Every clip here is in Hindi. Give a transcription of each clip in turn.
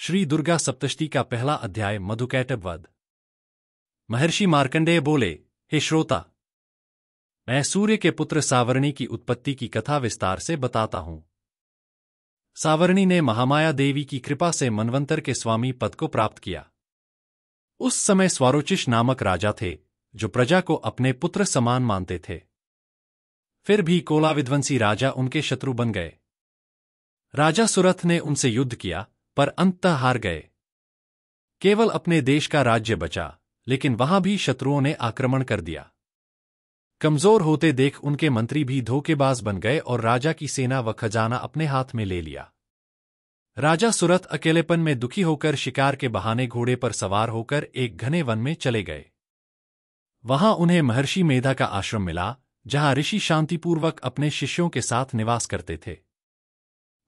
श्री दुर्गा सप्तशती का पहला अध्याय मधुकैटभ वध। महर्षि मार्कंडेय बोले, हे श्रोता, मैं सूर्य के पुत्र सावर्णी की उत्पत्ति की कथा विस्तार से बताता हूं। सावर्णी ने महामाया देवी की कृपा से मनवंतर के स्वामी पद को प्राप्त किया। उस समय स्वारोचिष नामक राजा थे जो प्रजा को अपने पुत्र समान मानते थे। फिर भी कोलाविध्वंसी राजा उनके शत्रु बन गए। राजा सुरथ ने उनसे युद्ध किया पर अंततः हार गए। केवल अपने देश का राज्य बचा, लेकिन वहां भी शत्रुओं ने आक्रमण कर दिया। कमजोर होते देख उनके मंत्री भी धोखेबाज बन गए और राजा की सेना व खजाना अपने हाथ में ले लिया। राजा सुरथ अकेलेपन में दुखी होकर शिकार के बहाने घोड़े पर सवार होकर एक घने वन में चले गए। वहां उन्हें महर्षि मेधा का आश्रम मिला, जहां ऋषि शांतिपूर्वक अपने शिष्यों के साथ निवास करते थे।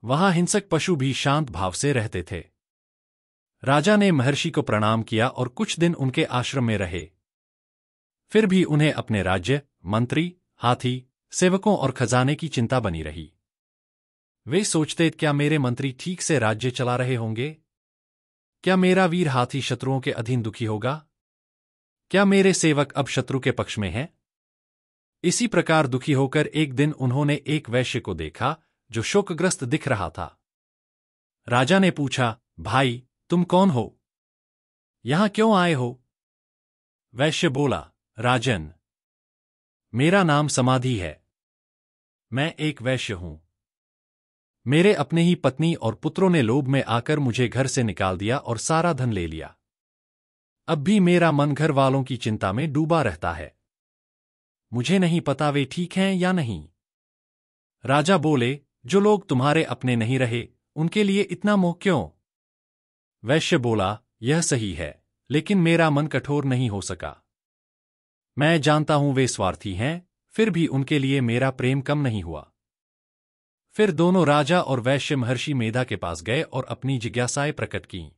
वहां हिंसक पशु भी शांत भाव से रहते थे। राजा ने महर्षि को प्रणाम किया और कुछ दिन उनके आश्रम में रहे। फिर भी उन्हें अपने राज्य, मंत्री, हाथी, सेवकों और खजाने की चिंता बनी रही। वे सोचते, क्या मेरे मंत्री ठीक से राज्य चला रहे होंगे? क्या मेरा वीर हाथी शत्रुओं के अधीन दुखी होगा? क्या मेरे सेवक अब शत्रु के पक्ष में हैं? इसी प्रकार दुखी होकर एक दिन उन्होंने एक वैश्य को देखा जो शोकग्रस्त दिख रहा था। राजा ने पूछा, भाई, तुम कौन हो? यहां क्यों आए हो? वैश्य बोला, राजन, मेरा नाम समाधि है। मैं एक वैश्य हूं। मेरे अपने ही पत्नी और पुत्रों ने लोभ में आकर मुझे घर से निकाल दिया और सारा धन ले लिया। अब भी मेरा मन घर वालों की चिंता में डूबा रहता है। मुझे नहीं पता वे ठीक हैं या नहीं। राजा बोले, जो लोग तुम्हारे अपने नहीं रहे, उनके लिए इतना मोह क्यों? वैश्य बोला, यह सही है, लेकिन मेरा मन कठोर नहीं हो सका। मैं जानता हूं वे स्वार्थी हैं, फिर भी उनके लिए मेरा प्रेम कम नहीं हुआ। फिर दोनों राजा और वैश्य महर्षि मेधा के पास गए और अपनी जिज्ञासाएं प्रकट कीं।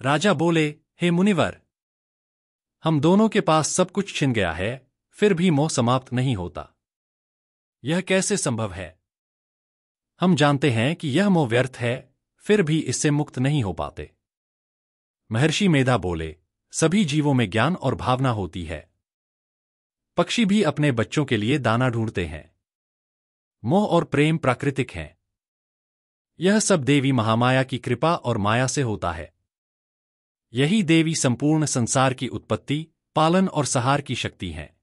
राजा बोले, हे मुनिवर, हम दोनों के पास सब कुछ छिन गया है, फिर भी मोह समाप्त नहीं होता। यह कैसे संभव है? हम जानते हैं कि यह मोह व्यर्थ है, फिर भी इससे मुक्त नहीं हो पाते। महर्षि मेधा बोले, सभी जीवों में ज्ञान और भावना होती है। पक्षी भी अपने बच्चों के लिए दाना ढूंढते हैं। मोह और प्रेम प्राकृतिक हैं। यह सब देवी महामाया की कृपा और माया से होता है। यही देवी संपूर्ण संसार की उत्पत्ति, पालन और सहार की शक्ति है।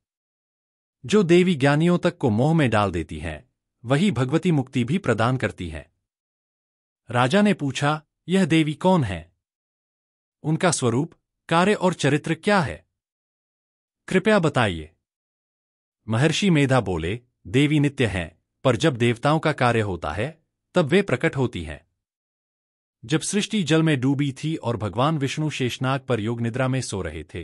जो देवी ज्ञानियों तक को मोह में डाल देती है, वही भगवती मुक्ति भी प्रदान करती है। राजा ने पूछा, यह देवी कौन है? उनका स्वरूप, कार्य और चरित्र क्या है? कृपया बताइए। महर्षि मेधा बोले, देवी नित्य हैं, पर जब देवताओं का कार्य होता है, तब वे प्रकट होती हैं। जब सृष्टि जल में डूबी थी और भगवान विष्णु शेषनाग पर योग निद्रा में सो रहे थे,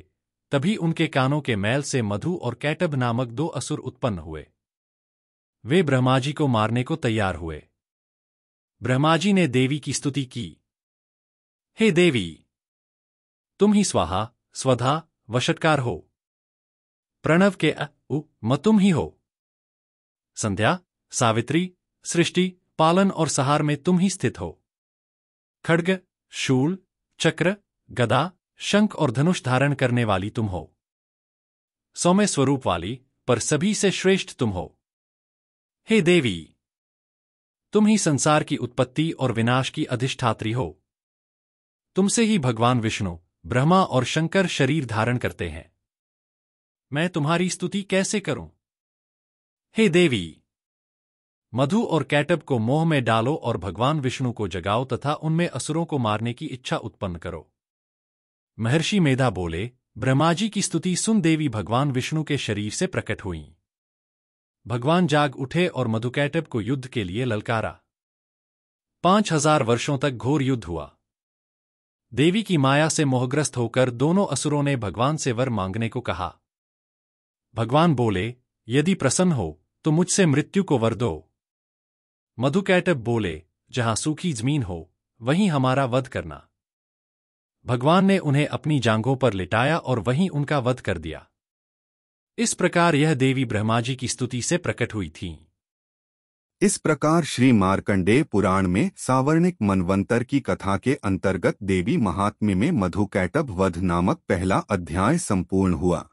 तभी उनके कानों के मैल से मधु और कैटभ नामक दो असुर उत्पन्न हुए। वे ब्रह्माजी को मारने को तैयार हुए। ब्रह्माजी ने देवी की स्तुति की, हे देवी, तुम ही स्वाहा, स्वधा, वषट्कार हो। प्रणव के म तुम ही हो। संध्या, सावित्री, सृष्टि, पालन और सहार में तुम ही स्थित हो। खड्ग, शूल, चक्र, गदा, शंख और धनुष धारण करने वाली तुम हो। सौम्य स्वरूप वाली, पर सभी से श्रेष्ठ तुम हो। हे देवी, तुम ही संसार की उत्पत्ति और विनाश की अधिष्ठात्री हो। तुमसे ही भगवान विष्णु, ब्रह्मा और शंकर शरीर धारण करते हैं। मैं तुम्हारी स्तुति कैसे करूं? हे देवी, मधु और कैटभ को मोह में डालो और भगवान विष्णु को जगाओ तथा उनमें असुरों को मारने की इच्छा उत्पन्न करो। महर्षि मेधा बोले, ब्रह्माजी की स्तुति सुन देवी भगवान विष्णु के शरीर से प्रकट हुईं। भगवान जाग उठे और मधुकैटभ को युद्ध के लिए ललकारा। 5000 वर्षों तक घोर युद्ध हुआ। देवी की माया से मोहग्रस्त होकर दोनों असुरों ने भगवान से वर मांगने को कहा। भगवान बोले, यदि प्रसन्न हो तो मुझसे मृत्यु को वर दो। मधुकैटभ बोले, जहां सूखी जमीन हो, वहीं हमारा वध करना। भगवान ने उन्हें अपनी जांघों पर लिटाया और वहीं उनका वध कर दिया। इस प्रकार यह देवी ब्रह्माजी की स्तुति से प्रकट हुई थीं। इस प्रकार श्री मार्कंडेय पुराण में सावर्णिक मनवंतर की कथा के अंतर्गत देवी महात्म्य में मधुकैटभ वध नामक पहला अध्याय संपूर्ण हुआ।